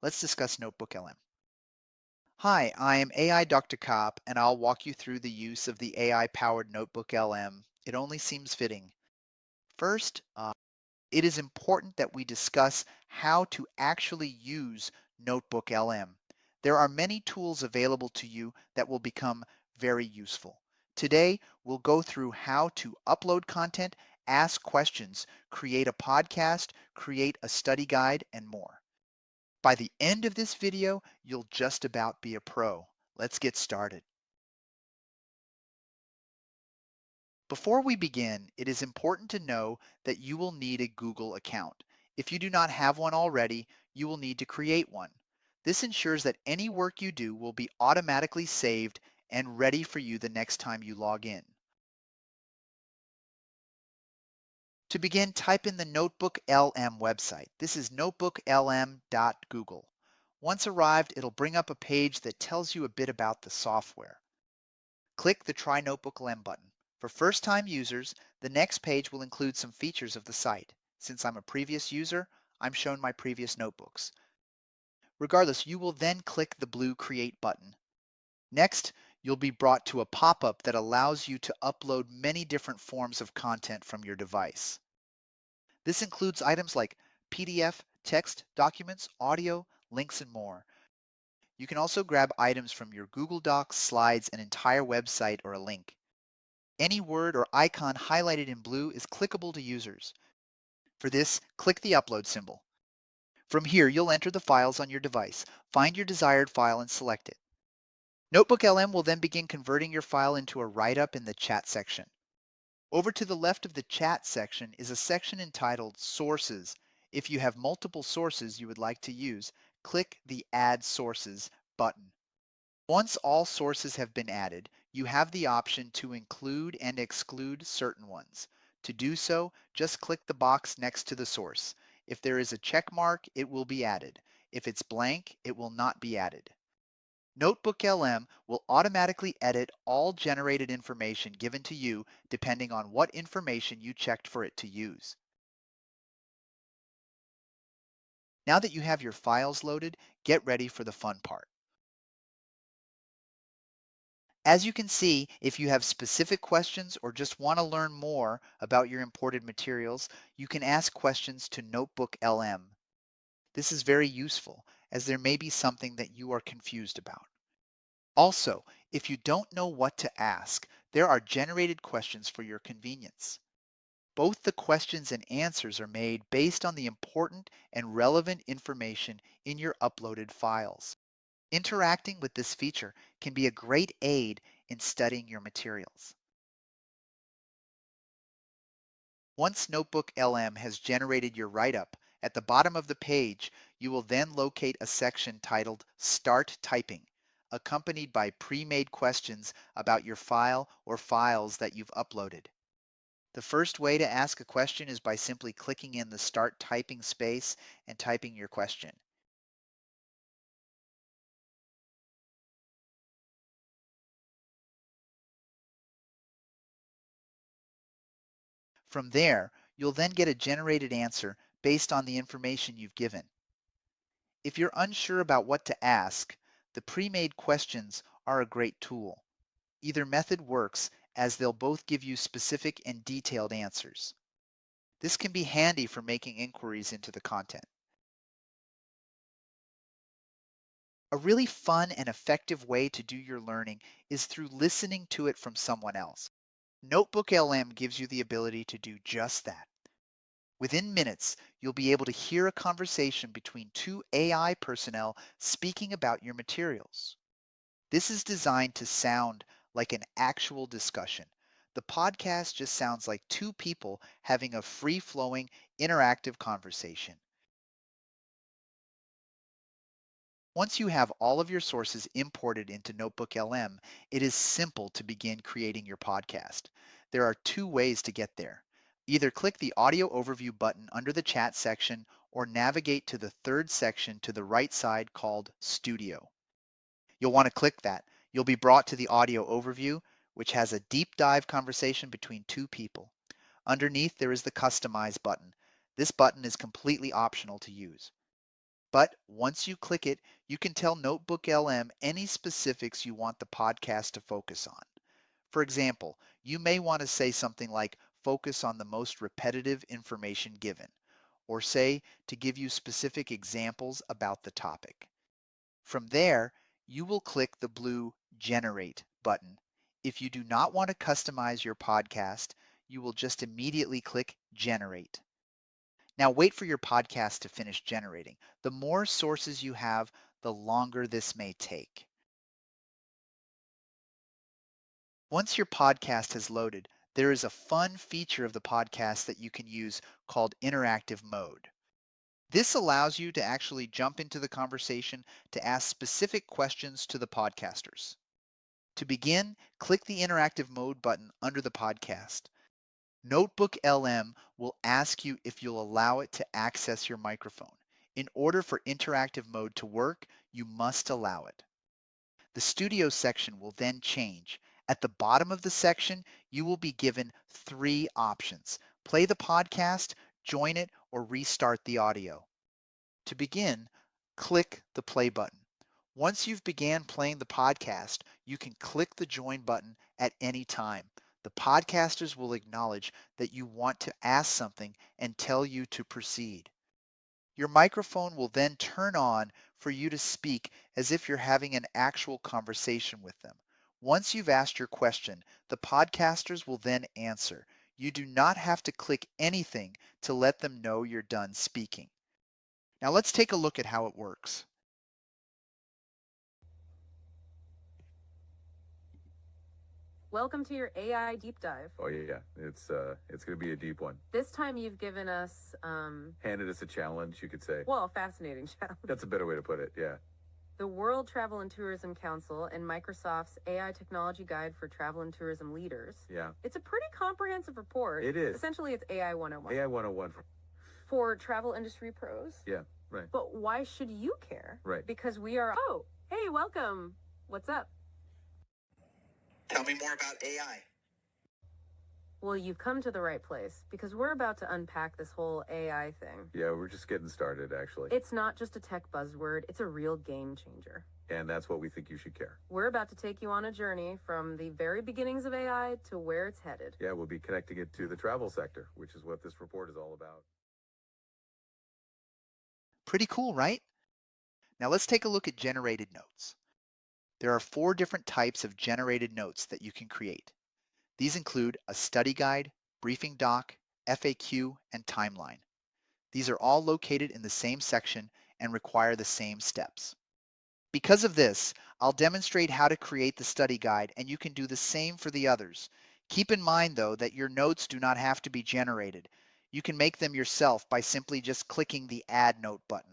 Let's discuss NotebookLM. Hi, I am AI Dr. Kapp, and I'll walk you through the use of the AI-powered NotebookLM. It only seems fitting. First, it is important that we discuss how to actually use NotebookLM. There are many tools available to you that will become very useful. Today, we'll go through how to upload content, ask questions, create a podcast, create a study guide, and more. By the end of this video, you'll just about be a pro. Let's get started. Before we begin, it is important to know that you will need a Google account. If you do not have one already, you will need to create one. This ensures that any work you do will be automatically saved and ready for you the next time you log in. To begin, type in the NotebookLM website. This is notebooklm.google. Once arrived, it'll bring up a page that tells you a bit about the software. Click the Try NotebookLM button. For first-time users, the next page will include some features of the site. Since I'm a previous user, I'm shown my previous notebooks. Regardless, you will then click the blue Create button. Next, you'll be brought to a pop-up that allows you to upload many different forms of content from your device. This includes items like PDF, text, documents, audio, links, and more. You can also grab items from your Google Docs, slides, an entire website, or a link. Any word or icon highlighted in blue is clickable to users. For this, click the upload symbol. From here, you'll enter the files on your device, find your desired file and select it. NotebookLM will then begin converting your file into a write-up in the chat section. Over to the left of the chat section is a section entitled Sources. If you have multiple sources you would like to use, click the Add Sources button. Once all sources have been added, you have the option to include and exclude certain ones. To do so, just click the box next to the source. If there is a check mark, it will be added. If it's blank, it will not be added. NotebookLM will automatically edit all generated information given to you depending on what information you checked for it to use. Now that you have your files loaded, get ready for the fun part. As you can see, if you have specific questions or just want to learn more about your imported materials, you can ask questions to NotebookLM. This is very useful as there may be something that you are confused about. Also, if you don't know what to ask, there are generated questions for your convenience. Both the questions and answers are made based on the important and relevant information in your uploaded files. Interacting with this feature can be a great aid in studying your materials. Once NotebookLM has generated your write-up, at the bottom of the page, you will then locate a section titled Start Typing, accompanied by pre-made questions about your file or files that you've uploaded. The first way to ask a question is by simply clicking in the Start Typing space and typing your question. From there, you'll then get a generated answer based on the information you've given. If you're unsure about what to ask, the pre-made questions are a great tool. Either method works as they'll both give you specific and detailed answers. This can be handy for making inquiries into the content. A really fun and effective way to do your learning is through listening to it from someone else. NotebookLM gives you the ability to do just that. Within minutes, you'll be able to hear a conversation between two AI personnel speaking about your materials. This is designed to sound like an actual discussion. The podcast just sounds like two people having a free-flowing, interactive conversation. Once you have all of your sources imported into NotebookLM, it is simple to begin creating your podcast. There are two ways to get there. Either click the audio overview button under the chat section or navigate to the third section to the right side called Studio. You'll want to click that. You'll be brought to the audio overview, which has a deep dive conversation between two people. Underneath, there is the Customize button. This button is completely optional to use. But once you click it, you can tell NotebookLM any specifics you want the podcast to focus on. For example, you may want to say something like focus on the most repetitive information given, or say to give you specific examples about the topic. From there, you will click the blue Generate button. If you do not want to customize your podcast, you will just immediately click Generate. Now wait for your podcast to finish generating. The more sources you have, the longer this may take. Once your podcast has loaded, there is a fun feature of the podcast that you can use called interactive mode. This allows you to actually jump into the conversation to ask specific questions to the podcasters. To begin, click the interactive mode button under the podcast. NotebookLM will ask you if you'll allow it to access your microphone. In order for interactive mode to work, you must allow it. The studio section will then change. At the bottom of the section, you will be given three options: play the podcast, join it, or restart the audio. To begin, click the play button. Once you've began playing the podcast, you can click the join button at any time. The podcasters will acknowledge that you want to ask something and tell you to proceed. Your microphone will then turn on for you to speak as if you're having an actual conversation with them. Once you've asked your question, the podcasters will then answer. You do not have to click anything to let them know you're done speaking. Now let's take a look at how it works. Welcome to your AI deep dive. Oh yeah, it's going to be a deep one. This time you've given us, Handed us a challenge, you could say. well, a fascinating challenge. That's a better way to put it. Yeah. The World Travel and Tourism Council and Microsoft's AI Technology Guide for Travel and Tourism Leaders. Yeah. It's a pretty comprehensive report. It is. Essentially, it's AI 101. AI 101. For travel industry pros. Yeah. Right. But why should you care? Right. Because we are, oh, hey, welcome. What's up? Tell me more about AI. Well, you've come to the right place because we're about to unpack this whole AI thing. Yeah, we're just getting started, actually. It's not just a tech buzzword, it's a real game changer. And that's what we think you should care. We're about to take you on a journey from the very beginnings of AI to where it's headed. Yeah, we'll be connecting it to the travel sector, which is what this report is all about. Pretty cool, right? Now let's take a look at generated notes. There are 4 different types of generated notes that you can create. These include a study guide, briefing doc, FAQ, and timeline. These are all located in the same section and require the same steps. Because of this, I'll demonstrate how to create the study guide, and you can do the same for the others. Keep in mind, though, that your notes do not have to be generated. You can make them yourself by simply just clicking the Add Note button.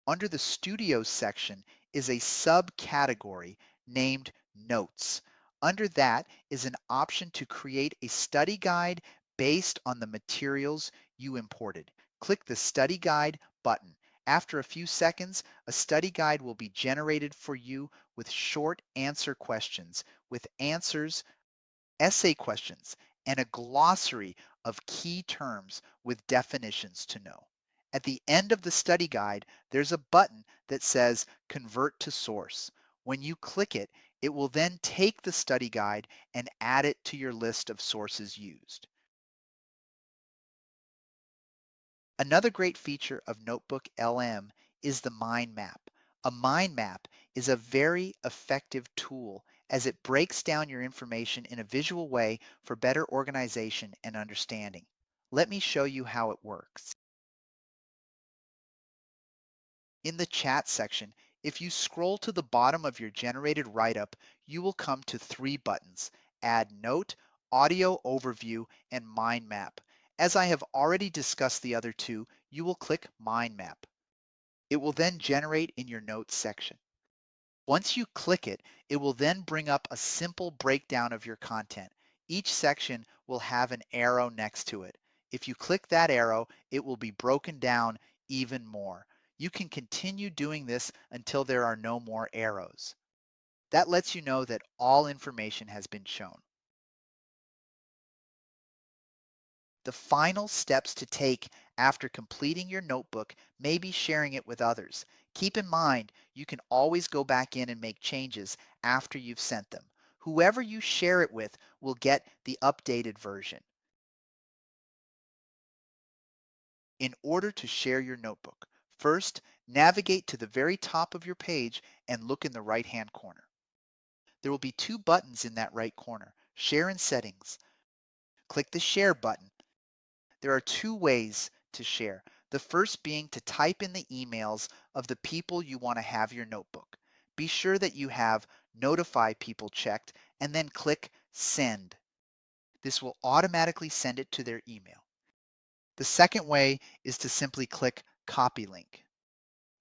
Under the Studios section is a subcategory named Notes. Under that is an option to create a study guide based on the materials you imported. Click the Study Guide button. After a few seconds, a study guide will be generated for you with short answer questions, with answers, essay questions, and a glossary of key terms with definitions to know. At the end of the study guide, there's a button that says Convert to Source. When you click it, it will then take the study guide and add it to your list of sources used. Another great feature of NotebookLM is the mind map. A mind map is a very effective tool as it breaks down your information in a visual way for better organization and understanding. Let me show you how it works. In the chat section, if you scroll to the bottom of your generated write-up, you will come to 3 buttons: Add Note, Audio Overview, and Mind Map. As I have already discussed the other 2, you will click Mind Map. It will then generate in your Notes section. Once you click it, it will then bring up a simple breakdown of your content. Each section will have an arrow next to it. If you click that arrow, it will be broken down even more. You can continue doing this until there are no more arrows. That lets you know that all information has been shown. The final steps to take After completing your notebook, maybe sharing it with others. Keep in mind, you can always go back in and make changes after you've sent them. Whoever you share it with will get the updated version. In order to share your notebook, first navigate to the very top of your page and look in the right-hand corner. There will be two buttons in that right corner, Share and Settings. Click the Share button. There are two ways to share. The first being to type in the emails of the people you want to have your notebook. Be sure that you have Notify People checked and then click Send. This will automatically send it to their email. The second way is to simply click Copy Link.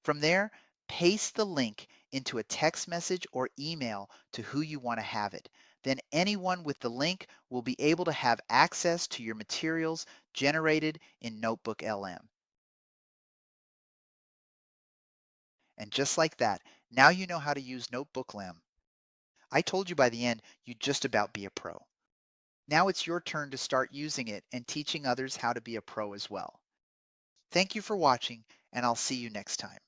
From there, paste the link into a text message or email to who you want to have it. Then anyone with the link will be able to have access to your materials generated in NotebookLM. And just like that, now you know how to use NotebookLM. I told you by the end, you'd just about be a pro. Now it's your turn to start using it and teaching others how to be a pro as well. Thank you for watching, and I'll see you next time.